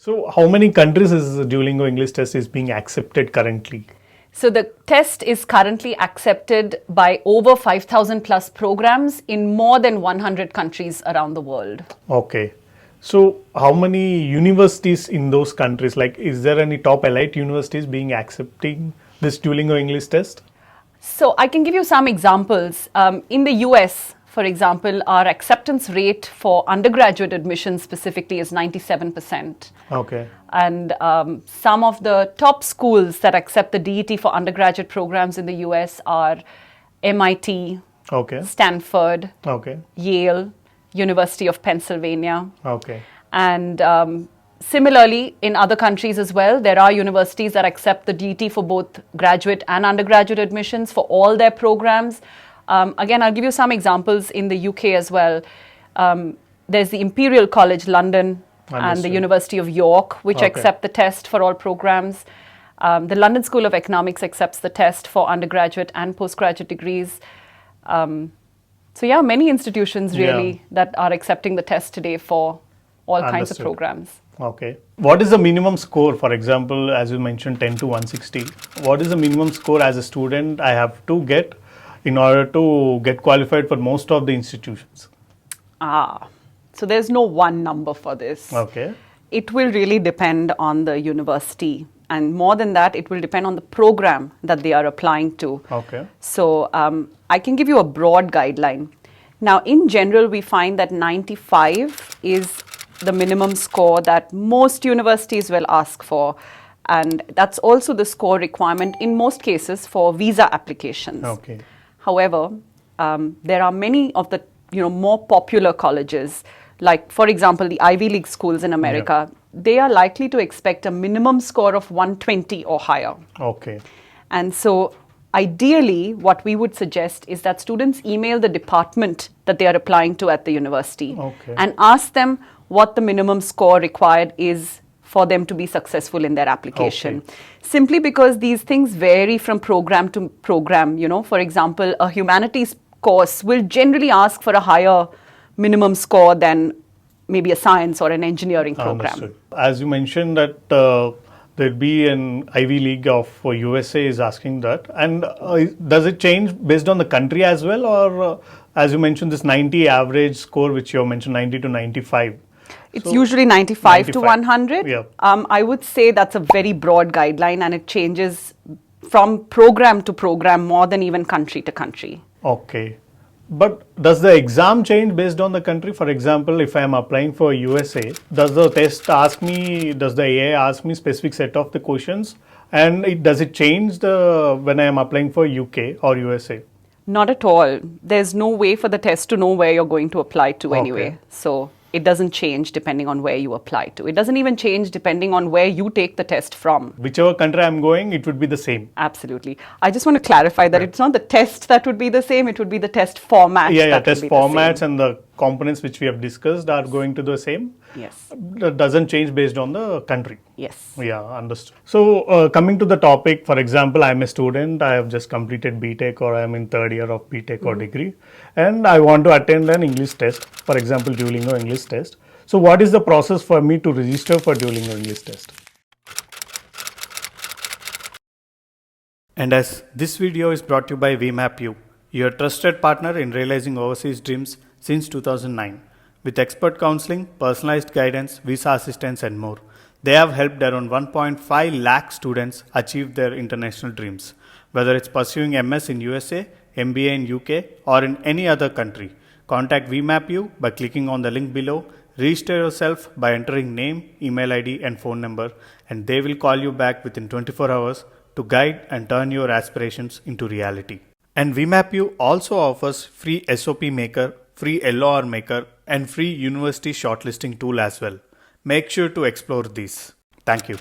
So how many countries is the Duolingo English Test is being accepted currently? So the test is currently accepted by over 5,000 plus programs in more than 100 countries around the world. Okay. So how many universities in those countries, like is there any top elite universities being accepting this Duolingo English Test? So I can give you some examples. In the US, for example, our acceptance rate for undergraduate admission specifically is 97%. Okay. And some of the top schools that accept the DET for undergraduate programs in the US are MIT, Okay. Stanford, Okay. Yale, University of Pennsylvania. Okay. And similarly, in other countries as well, there are universities that accept the DET for both graduate and undergraduate admissions for all their programs. Again, I'll give you some examples in the UK as well. There's the Imperial College London and the University of York, which accept the test for all programs. The London School of Economics accepts the test for undergraduate and postgraduate degrees. So yeah, many institutions really that are accepting the test today for all kinds of programs. Okay. What is the minimum score? For example, as you mentioned, 10 to 160. What is the minimum score as a student I have to get in order to get qualified for most of the institutions? So there's no one number for this. Okay. It will really depend on the university. And more than that, it will depend on the program that they are applying to. Okay. So I can give you a broad guideline. Now, in general, we find that 95 is the minimum score that most universities will ask for. And that's also the score requirement in most cases for visa applications. Okay. However, there are many of the more popular colleges, like, for example, the Ivy League schools in America, they are likely to expect a minimum score of 120 or higher. Okay. And so ideally, what we would suggest is that students email the department that they are applying to at the university and ask them what the minimum score required is for them to be successful in their application. Simply because these things vary from program to program. For example, a humanities course will generally ask for a higher minimum score than maybe a science or an engineering program. Understood. As you mentioned that there'd be an Ivy League of USA is asking that, and does it change based on the country as well, or as you mentioned this 90 average score which you mentioned 90 to 95? It's usually 95 to 100. Yeah. I would say that's a very broad guideline, and it changes from program to program more than even country to country. Okay. But does the exam change based on the country? For example, if I am applying for USA, does the test ask me, does the AI ask me specific set of the questions? And does it change when I am applying for UK or USA? Not at all. There's no way for the test to know where you're going to apply to anyway. So it doesn't change depending on where you apply to. It doesn't even change depending on where you take the test from. Whichever country I'm going, it would be the same. Absolutely. I just want to clarify that it's not the test that would be the same, it would be the test format. Test formats and the components which we have discussed are going to the same. Yes. That doesn't change based on the country. Yes. Yeah, understood. So coming to the topic, for example, I'm a student, I have just completed BTech or I'm in third year of BTech or degree, and I want to attend an English test, for example, Duolingo English Test. So what is the process for me to register for Duolingo English Test? And as this video is brought to you by VmapU, your trusted partner in realizing overseas dreams since 2009. With expert counseling, personalized guidance, visa assistance and more, they have helped around 1.5 lakh students achieve their international dreams. Whether it's pursuing MS in USA, MBA in UK or in any other country, contact VmapU by clicking on the link below, register yourself by entering name, email ID and phone number, and they will call you back within 24 hours to guide and turn your aspirations into reality. And VmapU also offers free SOP maker, free LOR maker and free university shortlisting tool as well. Make sure to explore these. Thank you.